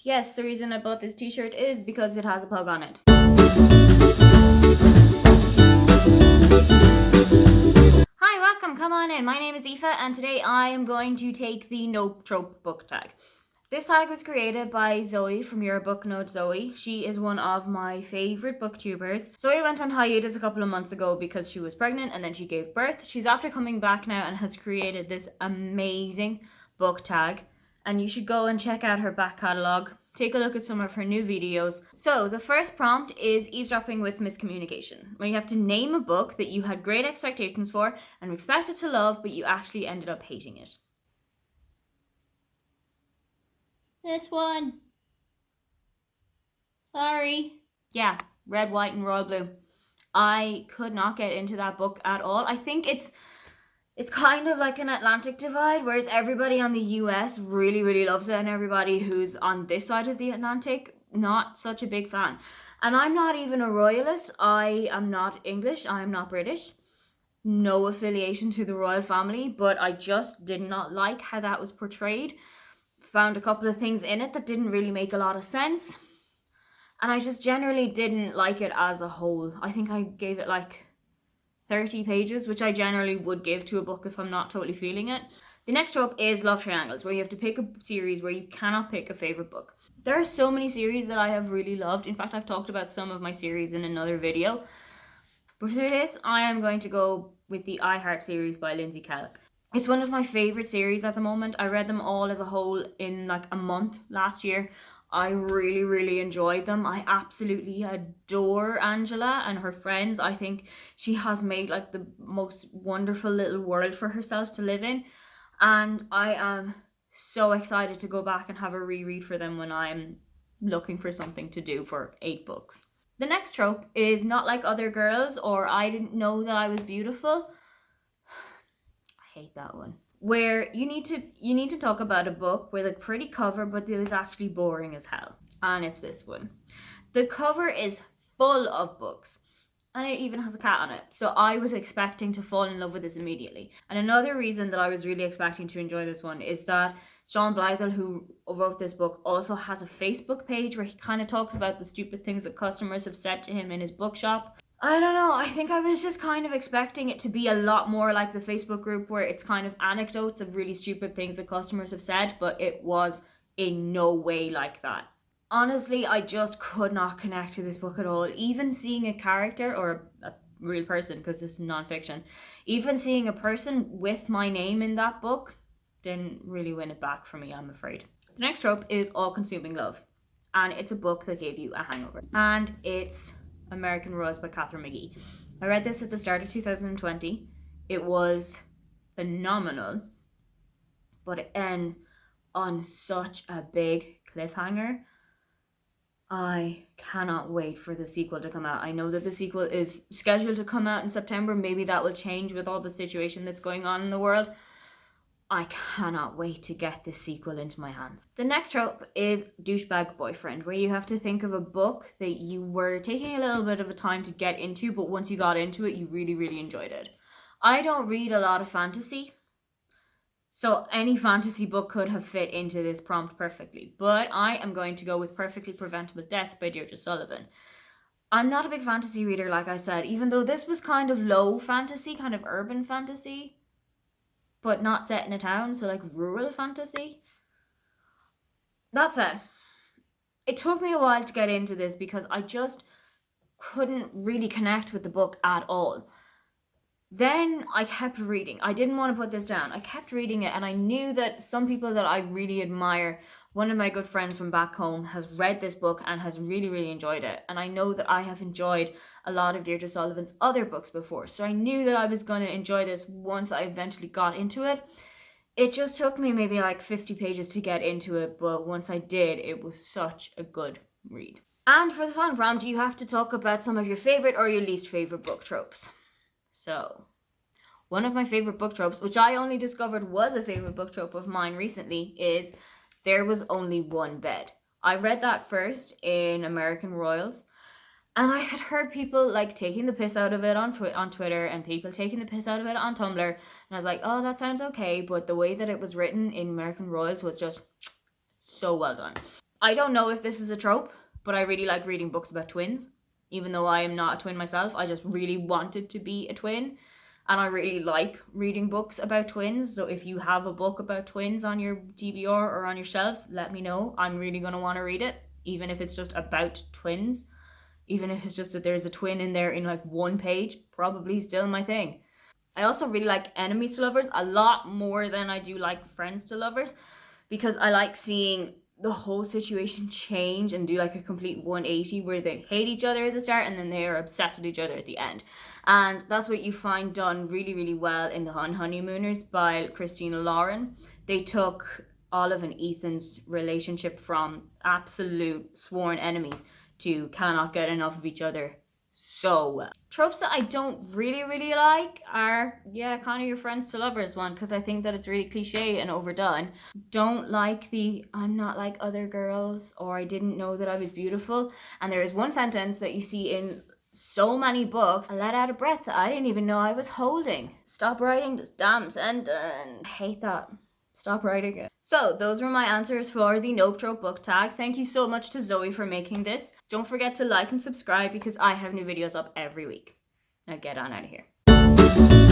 Yes, the reason I bought this t-shirt is because it has a pug on it. Hi, welcome, come on in. My name is Aoife and today I am going to take the Trope book tag. This tag was created by Zoe from Your Book Note Zoe. She is one of my favourite booktubers. Zoe went on hiatus a couple of months ago because she was pregnant and then she gave birth. She's after coming back now and has created this amazing book tag. And you should go and check out her back catalogue. Take a look at some of her new videos. So the first prompt is eavesdropping with miscommunication, where you have to name a book that you had great expectations for and expected to love, but you actually ended up hating it. This one. Sorry. Yeah, Red, White and Royal Blue. I could not get into that book at all. I think it's kind of like an Atlantic divide, whereas everybody on the US really loves it and everybody who's on this side of the Atlantic, not such a big fan. And I'm not even a royalist. I am not English. I am not British. No affiliation to the royal family, but I just did not like how that was portrayed. Found a couple of things in it that didn't really make a lot of sense. And I just generally didn't like it as a whole. I think I gave it like 30 pages, which I generally would give to a book if I'm not totally feeling it. The next trope is love triangles, where you have to pick a series where you cannot pick a favorite book. There are so many series that I have really loved. In fact, I've talked about some of my series in another video. But for this, I am going to go with the I Heart series by Lindsay Kellock. It's one of my favorite series at the moment. I read them all as a whole in like a month last year. I really enjoyed them. I absolutely adore Angela and her friends. I think she has made like the most wonderful little world for herself to live in. And I am so excited to go back and have a reread for them when I'm looking for something to do for 8 books. The next trope is Not Like Other Girls or I Didn't Know That I Was Beautiful. I hate that one. Where you need to talk about a book with a pretty cover but it was actually boring as hell. And it's this one. The cover is full of books and it even has a cat on it. So I was expecting to fall in love with this immediately. And another reason that I was really expecting to enjoy this one is that Sean Blythel, who wrote this book, also has a Facebook page where he kind of talks about the stupid things that customers have said to him in his bookshop. I don't know, I think I was just kind of expecting it to be a lot more like the Facebook group where it's kind of anecdotes of really stupid things that customers have said, but it was in no way like that. Honestly, I just could not connect to this book at all. Even seeing a character, or a real person because this is non-fiction, even seeing a person with my name in that book didn't really win it back for me, I'm afraid. The next trope is All-Consuming Love, and it's a book that gave you a hangover. And it's American Rose by Catherine McGee. I read this at the start of 2020. It was phenomenal, but it ends on such a big cliffhanger. I cannot wait for the sequel to come out. I know that the sequel is scheduled to come out in September. Maybe that will change with all the situation that's going on in the world. I cannot wait to get this sequel into my hands. The next trope is douchebag boyfriend, where you have to think of a book that you were taking a little bit of a time to get into, but once you got into it, you really enjoyed it. I don't read a lot of fantasy, so any fantasy book could have fit into this prompt perfectly, but I am going to go with Perfectly Preventable Deaths by Deirdre Sullivan. I'm not a big fantasy reader, like I said, even though this was kind of low fantasy, kind of urban fantasy, but not set in a town, so like rural fantasy. That said, it took me a while to get into this because I just couldn't really connect with the book at all. Then I kept reading. I didn't want to put this down. I kept reading it and I knew that some people that I really admire, one of my good friends from back home has read this book and has really enjoyed it. And I know that I have enjoyed a lot of Deirdre Sullivan's other books before. So I knew that I was going to enjoy this once I eventually got into it. It just took me maybe like 50 pages to get into it, but once I did, it was such a good read. And for the fun prompt, you have to talk about some of your favorite or your least favorite book tropes. So, one of my favorite book tropes, which I only discovered was a favorite book trope of mine recently, is there was only one bed. I read that first in American Royals, and I had heard people like taking the piss out of it on Twitter and people taking the piss out of it on Tumblr, and I was like, oh, that sounds okay, but the way that it was written in American Royals was just so well done. I don't know if this is a trope, but I really like reading books about twins. Even though I am not a twin myself, I just really wanted to be a twin. And I really like reading books about twins. So if you have a book about twins on your TBR or on your shelves, let me know. I'm really going to want to read it, even if it's just about twins. Even if it's just that there's a twin in there in like one page, probably still my thing. I also really like enemies to lovers a lot more than I do like friends to lovers, because I like seeing the whole situation change and do like a complete 180 where they hate each other at the start and then they are obsessed with each other at the end. And that's what you find done really, really well in The Honeymooners by Christina Lauren. They took Olive and Ethan's relationship from absolute sworn enemies to cannot get enough of each other so well. Tropes that I don't really like are, yeah, kind of your friends to lovers one, because I think that it's really cliche and overdone. Don't like the I'm not like other girls, or I didn't know that I was beautiful. And there is one sentence that you see in so many books: I let out a breath that I didn't even know I was holding. Stop writing this damn sentence. I hate that. Stop writing it. So those were my answers for the Nope Trope book tag. Thank you so much to Zoe for making this. Don't forget to like and subscribe because I have new videos up every week. Now get on out of here.